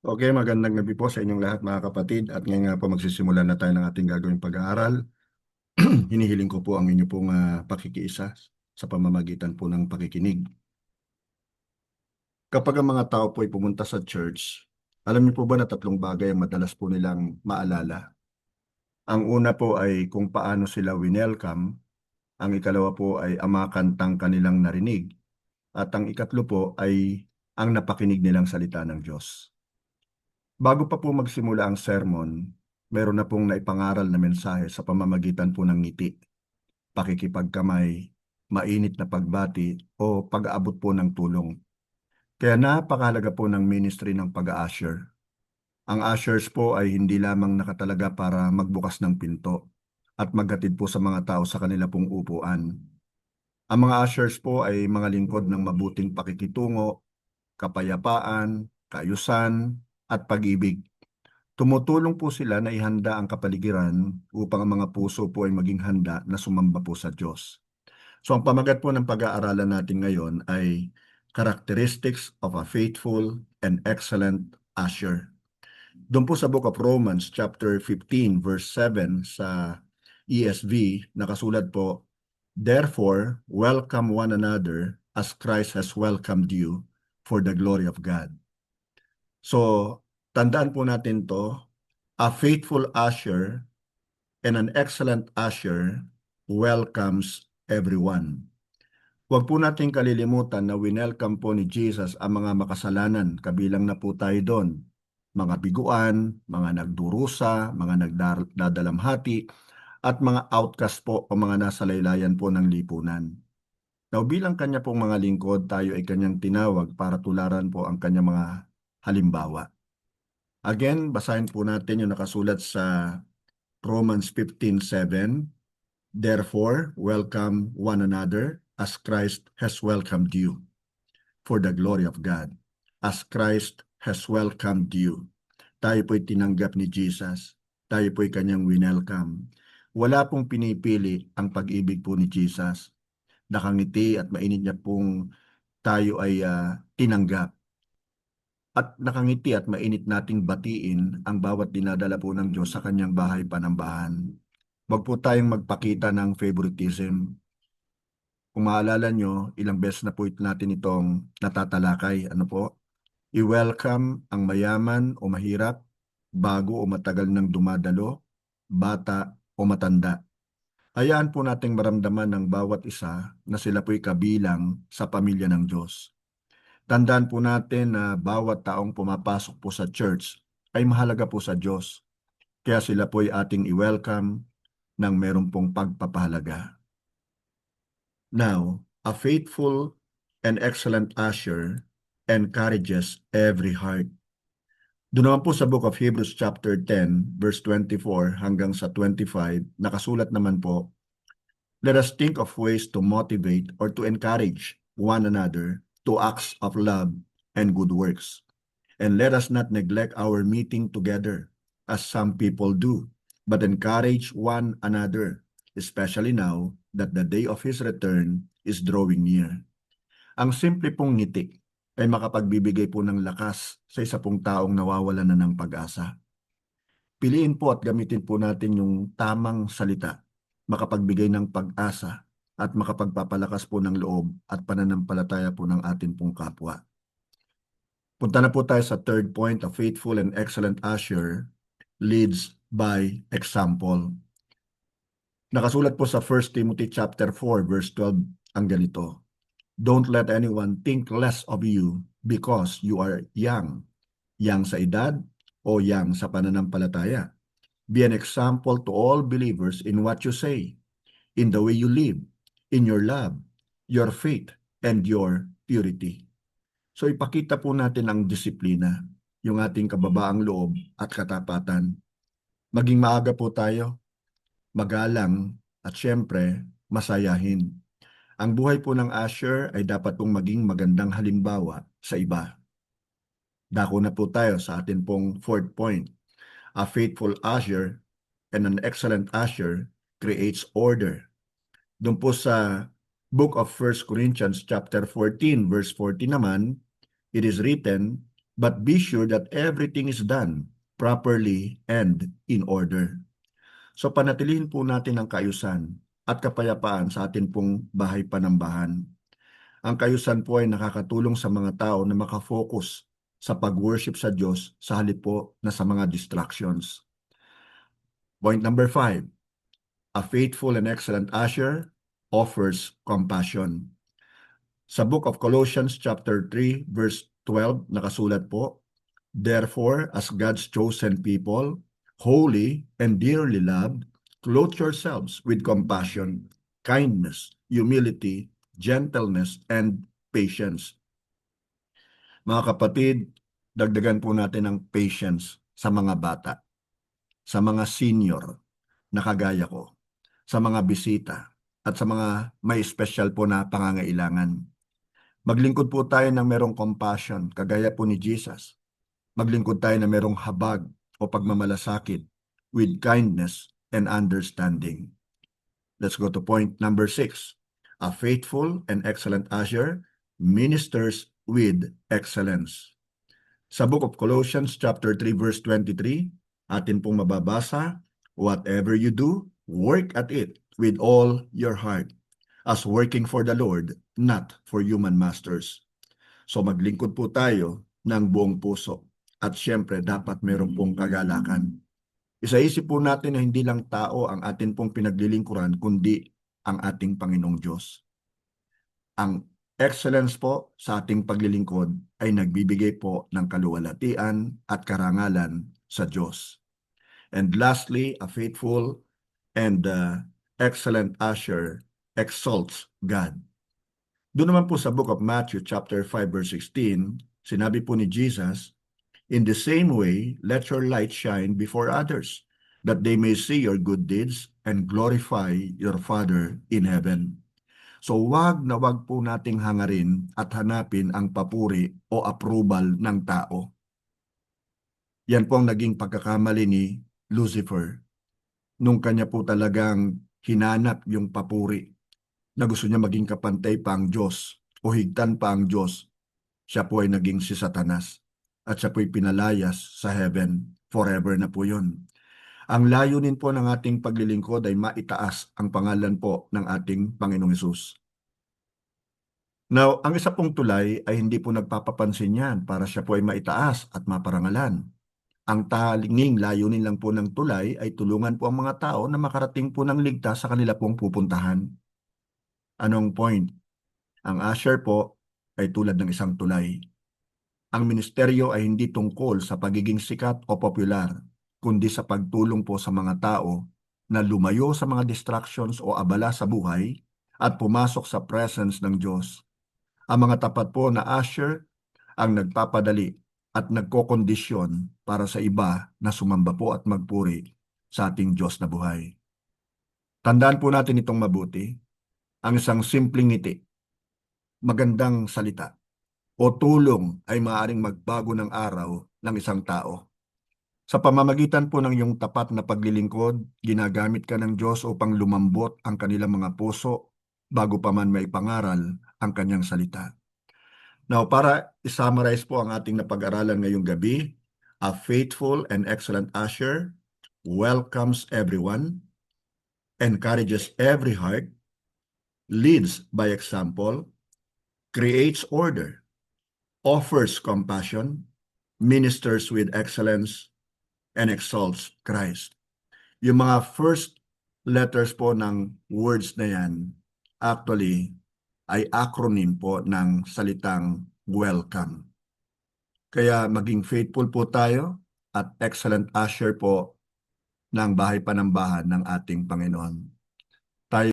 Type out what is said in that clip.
Okay, magandang gabi po sa inyong lahat mga kapatid at ngayon nga po magsisimula na tayo ng ating gagawing pag-aaral. Hinihiling ko po ang inyo pong pakikiisa sa pamamagitan po ng pakikinig. Kapag ang mga tao po ay pumunta sa church, alam niyo po ba na tatlong bagay ang madalas po nilang maalala? Ang una po ay kung paano sila winelcome, ang ikalawa po ay ang mga kantang kanilang narinig, at ang ikatlo po ay ang napakinig nilang salita ng Diyos. Bago pa po magsimula ang sermon, meron na pong naipangaral na mensahe sa pamamagitan po ng ngiti, pakikipagkamay, mainit na pagbati o pag-aabot po ng tulong. Kaya napakahalaga po ng ministry ng pag-a-usher. Ang ushers po ay hindi lamang nakatalaga para magbukas ng pinto at maghatid po sa mga tao sa kanila pong upuan. Ang mga ushers po ay mga lingkod ng mabuting pakikitungo, kapayapaan, kaayusan, at pag-ibig. Tumutulong po sila na ihanda ang kapaligiran upang ang mga puso po ay maging handa na sumamba po sa Diyos. So ang pamagat po ng pag-aaralan natin ngayon ay Characteristics of a Faithful and Excellent Usher. Doon po sa Book of Romans chapter 15 verse 7 sa ESV nakasulat po, Therefore, welcome one another as Christ has welcomed you for the glory of God. So, tandaan po natin to, a faithful usher and an excellent usher welcomes everyone. Huwag po nating kalilimutan na winelcome po ni Jesus ang mga makasalanan, kabilang na po tayo doon. Mga biguan, mga nagdurusa, mga nagdadalamhati, at mga outcast po o mga nasa laylayan po ng lipunan. Now bilang kanya pong mga lingkod, tayo ay kanyang tinawag para tularan po ang kanyang mga halimbawa. Again, basahin po natin yung nakasulat sa Romans 15:7. Therefore, welcome one another as Christ has welcomed you for the glory of God. As Christ has welcomed you. Tayo po'y tinanggap ni Jesus. Tayo po'y kanyang winelcome. Wala pong pinipili ang pag-ibig po ni Jesus. Nakangiti at mainit niya pong tayo ay tinanggap. At nakangiti at mainit nating batiin ang bawat dinadala po ng Diyos sa kanyang bahay panambahan. Huwag po tayong magpakita ng favoritism. Kung maalala nyo, ilang beses na po natin itong natatalakay. Ano po? I-welcome ang mayaman o mahirap, bago o matagal nang dumadalo, bata o matanda. Hayaan po nating maramdaman ng bawat isa na sila po'y kabilang sa pamilya ng Diyos. Tandaan po natin na bawat taong pumapasok po sa church ay mahalaga po sa Diyos. Kaya sila po ay ating i-welcome ng meron pong pagpapahalaga. Now, a faithful and excellent usher encourages every heart. Doon naman po sa Book of Hebrews chapter 10, verse 24 hanggang sa 25, nakasulat naman po, Let us think of ways to motivate or to encourage one another to acts of love and good works. And let us not neglect our meeting together, as some people do, but encourage one another, especially now that the day of His return is drawing near. Ang simple pong ngiti ay makapagbibigay po ng lakas sa isa pong taong nawawalan na ng pag-asa. Piliin po at gamitin po natin yung tamang salita, makapagbigay ng pag-asa at makapagpapalakas po ng loob at pananampalataya po ng atin pong kapwa. Punta na po tayo sa third point, a faithful and excellent usher leads by example. Nakasulat po sa 1 Timothy chapter 4 verse 12 ang ganito. Don't let anyone think less of you because you are young sa edad o young sa pananampalataya. Be an example to all believers in what you say, in the way you live, in your love, your faith, and your purity. So ipakita po natin ang disiplina, yung ating kababaang loob at katapatan. Maging maaga po tayo, magalang, at syempre, masayahin. Ang buhay po ng usher ay dapat pong maging magandang halimbawa sa iba. Dako na po tayo sa atin pong fourth point. A faithful usher and an excellent usher creates order. Doon po sa Book of 1 Corinthians chapter 14 verse 40 naman, it is written, but be sure that everything is done properly and in order. So panatilihin po natin ang kaayusan at kapayapaan sa atin pong bahay panambahan. Ang kaayusan po ay nakakatulong sa mga tao na makafocus sa pag-worship sa Diyos sa halip po na sa mga distractions. Point number 5, a faithful and excellent usher offers compassion. Sa Book of Colossians chapter 3 verse 12 nakasulat po, therefore, as God's chosen people, holy and dearly loved, clothe yourselves with compassion, kindness, humility, gentleness, and patience. Mga kapatid, dagdagan po natin ng patience sa mga bata, sa mga senior na kagaya ko, sa mga bisita, at sa mga may special po na pangangailangan. Maglingkod po tayo ng merong compassion, kagaya po ni Jesus. Maglingkod tayo na merong habag o pagmamalasakit with kindness and understanding. Let's go to point number 6. A faithful and excellent usher ministers with excellence. Sa Book of Colossians chapter 3 verse 23, atin pong mababasa, whatever you do, work at it with all your heart, as working for the Lord, not for human masters. So maglingkod po tayo ng buong puso. At syempre, dapat meron pong kagalakan. Isaisip po natin na hindi lang tao ang atin pong pinaglilingkuran, kundi ang ating Panginoong Diyos. Ang excellence po sa ating paglilingkod ay nagbibigay po ng kaluwalhatian at karangalan sa Diyos. And lastly, a faithful and excellent usher exalts God. Doon naman po sa Book of Matthew chapter 5 verse 16, sinabi po ni Jesus, in the same way, let your light shine before others, that they may see your good deeds and glorify your Father in heaven. So wag na wag po nating hangarin at hanapin ang papuri o approval ng tao. Yan po ang naging pagkakamali ni Lucifer. Nung kanya po talagang hinanap yung papuri na gusto niya maging kapantay pa ang Diyos o higtan pa ang Diyos, siya po ay naging si Satanas at siya po ay pinalayas sa heaven. Forever na po yun. Ang layunin po ng ating paglilingkod ay maitaas ang pangalan po ng ating Panginoong Hesus. Now, ang isa pong tulay ay hindi po nagpapapansin yan para siya po ay maitaas at maparangalan. Ang talinging layunin lang po ng tulay ay tulungan po ang mga tao na makarating po ng ligtas sa kanila pong pupuntahan. Anong point? Ang usher po ay tulad ng isang tulay. Ang ministeryo ay hindi tungkol sa pagiging sikat o popular, kundi sa pagtulong po sa mga tao na lumayo sa mga distractions o abala sa buhay at pumasok sa presence ng Diyos. Ang mga tapat po na usher ang nagpapadali at nagkokondisyon para sa iba na sumamba po at magpuri sa ating Diyos na buhay. Tandaan po natin itong mabuti. Ang isang simpleng ngiti, magandang salita, o tulong ay maaaring magbago ng araw ng isang tao. Sa pamamagitan po ng iyong tapat na paglilingkod, ginagamit ka ng Diyos upang lumambot ang kanilang mga puso bago pa man may pangaral ang kanyang salita. Now, para i-summarize po ang ating napag-aralan ngayong gabi, a faithful and excellent usher welcomes everyone, encourages every heart, leads by example, creates order, offers compassion, ministers with excellence, and exalts Christ. Yung mga first letters po ng words na yan, actually, ay acronym po ng salitang welcome. Kaya maging faithful po tayo at excellent usher po ng bahay panambahan ng ating Panginoon.